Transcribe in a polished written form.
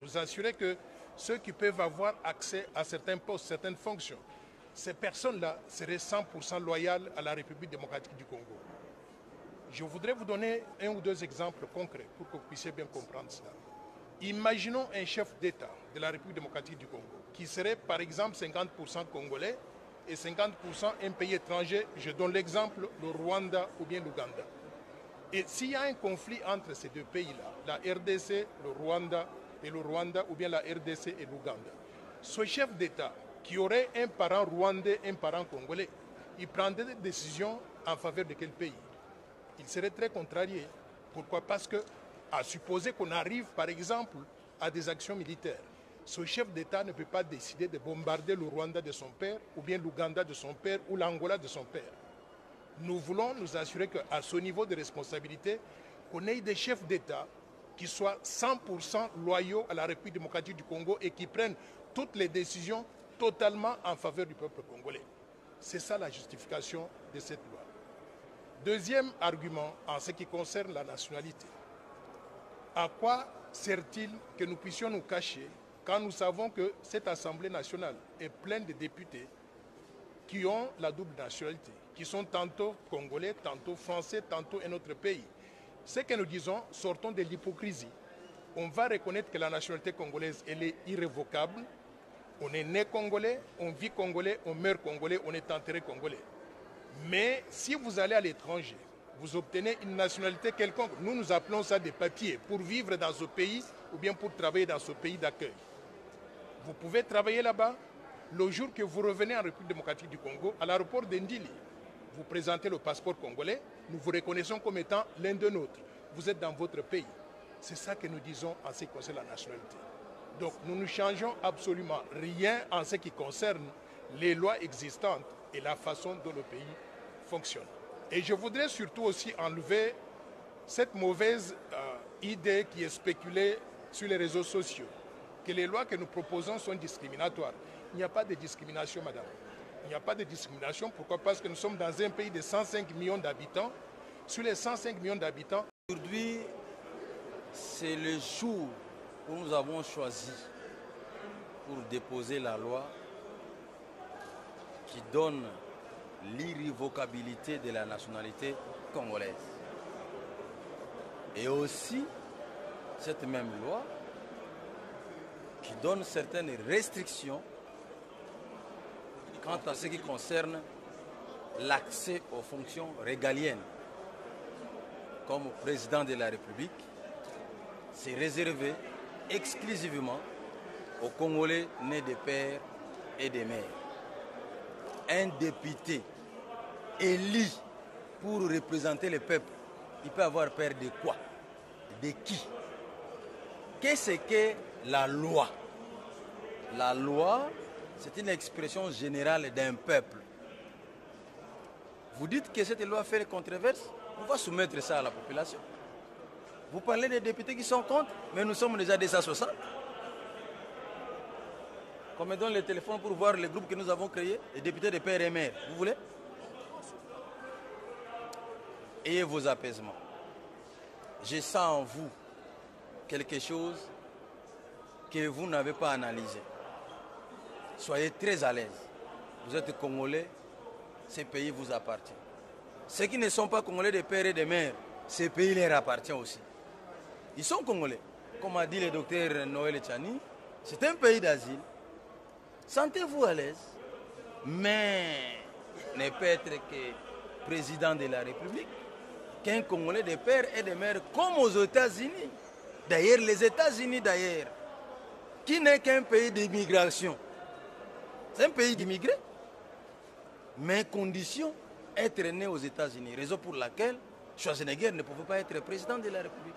Nous assurer que ceux qui peuvent avoir accès à certains postes, certaines fonctions, ces personnes-là seraient 100% loyales à la République démocratique du Congo. Je voudrais vous donner un ou deux exemples concrets pour que vous puissiez bien comprendre cela. Imaginons un chef d'État de la République démocratique du Congo qui serait par exemple 50% congolais et 50% un pays étranger. Je donne l'exemple, le Rwanda ou bien l'Ouganda. Et s'il y a un conflit entre ces deux pays-là, la RDC, le Rwanda ou bien la RDC et l'Ouganda, ce chef d'État qui aurait un parent rwandais, un parent congolais, il prendrait des décisions en faveur de quel pays? Il serait très contrarié. Pourquoi? Parce que, à supposer qu'on arrive par exemple à des actions militaires, ce chef d'État ne peut pas décider de bombarder le Rwanda de son père, ou bien l'Ouganda de son père, ou l'Angola de son père. Nous voulons nous assurer qu'à ce niveau de responsabilité, qu'on ait des chefs d'État qui soient 100% loyaux à la République démocratique du Congo et qui prennent toutes les décisions totalement en faveur du peuple congolais. C'est ça la justification de cette loi. Deuxième argument en ce qui concerne la nationalité. À quoi sert-il que nous puissions nous cacher quand nous savons que cette Assemblée nationale est pleine de députés qui ont la double nationalité, qui sont tantôt congolais, tantôt français, tantôt un autre pays? Ce que nous disons, sortons de l'hypocrisie. On va reconnaître que la nationalité congolaise, elle est irrévocable. On est né congolais, on vit congolais, on meurt congolais, on est enterré congolais. Mais si vous allez à l'étranger, vous obtenez une nationalité quelconque. Nous appelons ça des papiers pour vivre dans ce pays ou bien pour travailler dans ce pays d'accueil. Vous pouvez travailler là-bas. Le jour que vous revenez en République démocratique du Congo, à l'aéroport d'Indili, vous présentez le passeport congolais, nous vous reconnaissons comme étant l'un de nôtres. Vous êtes dans votre pays. C'est ça que nous disons en ce qui concerne la nationalité. Donc nous ne changeons absolument rien en ce qui concerne les lois existantes et la façon dont le pays fonctionne. Et je voudrais surtout aussi enlever cette mauvaise idée qui est spéculée sur les réseaux sociaux, que les lois que nous proposons sont discriminatoires. Il n'y a pas de discrimination, madame. Il n'y a pas de discrimination. Pourquoi? Parce que nous sommes dans un pays de 105 millions d'habitants. Sur les 105 millions d'habitants... Aujourd'hui, c'est le jour où nous avons choisi pour déposer la loi qui donne l'irrévocabilité de la nationalité congolaise. Et aussi, cette même loi qui donne certaines restrictions quant à ce qui concerne l'accès aux fonctions régaliennes. Comme président de la République, c'est réservé exclusivement aux Congolais nés de père et de mère. Un député élu pour représenter le peuple, il peut avoir peur de quoi? De qui? Qu'est-ce que la loi? La loi, c'est une expression générale d'un peuple. Vous dites que cette loi fait controverse, on va soumettre ça à la population. Vous parlez des députés qui sont contre, mais nous sommes déjà 260. Qu'on me donne le téléphone pour voir les groupes que nous avons créés, les députés de père et mère. Vous voulez? Ayez vos apaisements. Je sens en vous quelque chose que vous n'avez pas analysé. Soyez très à l'aise. Vous êtes Congolais, ce pays vous appartient. Ceux qui ne sont pas Congolais de père et de mère, ce pays leur appartient aussi. Ils sont Congolais. Comme a dit le docteur Noël Tchani, c'est un pays d'asile. Sentez-vous à l'aise, mais ne peut être que président de la République qu'un Congolais de père et de mère comme aux États-Unis. D'ailleurs, les États-Unis, qui n'est qu'un pays d'immigration. C'est un pays d'immigrés, mais condition être né aux États-Unis. Raison pour laquelle Schwarzenegger ne pouvait pas être président de la République.